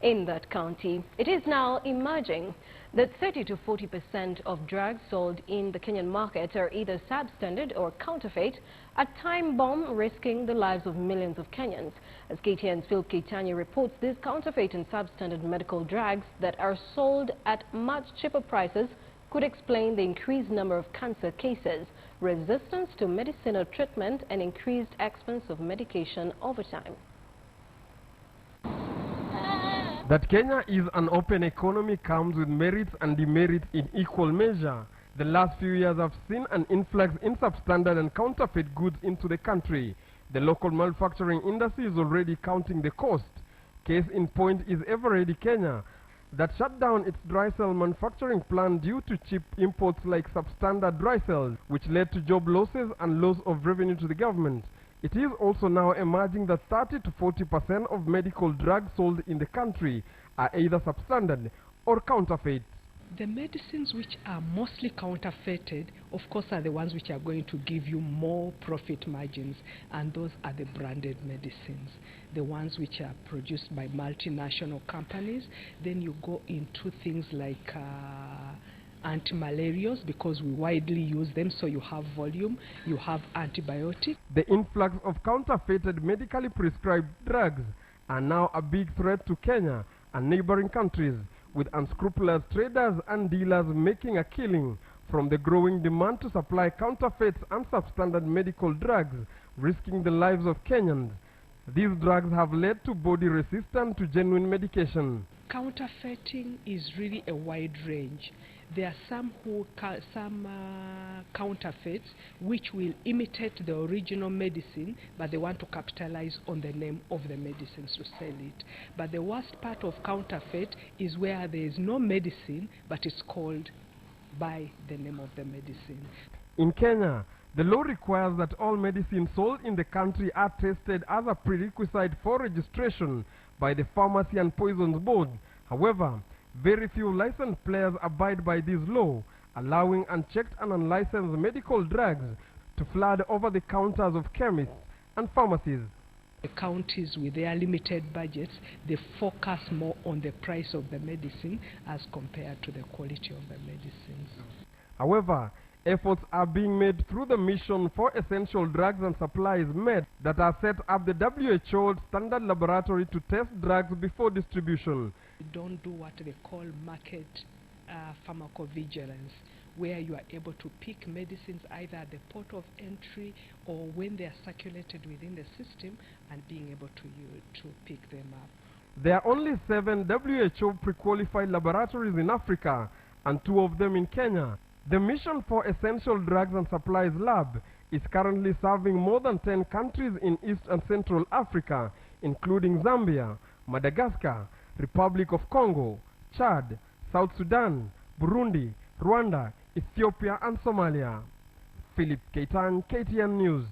in that county. It is now emerging that 30 to 40% of drugs sold in the Kenyan market are either substandard or counterfeit, a time bomb risking the lives of millions of Kenyans. As KTN's Phil Keitanya reports, these counterfeit and substandard medical drugs that are sold at much cheaper prices could explain the increased number of cancer cases, resistance to medicinal treatment, and increased expense of medication over time. That Kenya is an open economy comes with merits and demerits in equal measure. The last few years have seen an influx in substandard and counterfeit goods into the country. The local manufacturing industry is already counting the cost. Case in point is Ever Ready Kenya, that shut down its dry cell manufacturing plant due to cheap imports like substandard dry cells, which led to job losses and loss of revenue to the government. It is also now emerging that 30 to 40% of medical drugs sold in the country are either substandard or counterfeit. The medicines which are mostly counterfeited, of course, are the ones which are going to give you more profit margins, and those are the branded medicines, the ones which are produced by multinational companies. Then you go into things like anti-malarials, because we widely use them, so you have volume, you have antibiotics. The influx of counterfeited medically prescribed drugs are now a big threat to Kenya and neighboring countries, with unscrupulous traders and dealers making a killing from the growing demand to supply counterfeits and substandard medical drugs, risking the lives of Kenyans. These drugs have led to body resistance to genuine medication. Counterfeiting is really a wide range. There are some counterfeits which will imitate the original medicine, but they want to capitalize on the name of the medicines to sell it. But the worst part of counterfeit is where there is no medicine, but it's called by the name of the medicine. In Kenya, the law requires that all medicines sold in the country are tested as a prerequisite for registration by the Pharmacy and Poisons Board. However, very few licensed players abide by this law, allowing unchecked and unlicensed medical drugs to flood over the counters of chemists and pharmacies. The counties with their limited budgets, they focus more on the price of the medicine as compared to the quality of the medicines. However, efforts are being made through the Mission for Essential Drugs and Supplies (MED) that are set up the WHO standard laboratory to test drugs before distribution. We don't do what they call market pharmacovigilance, where you are able to pick medicines either at the port of entry or when they are circulated within the system, and being able to pick them up. There are only 7 WHO pre-qualified laboratories in Africa and 2 of them in Kenya. The Mission for Essential Drugs and Supplies Lab is currently serving more than 10 countries in East and Central Africa, including Zambia, Madagascar, Republic of Congo, Chad, South Sudan, Burundi, Rwanda, Ethiopia and Somalia. Philip Keitanya, KTN News.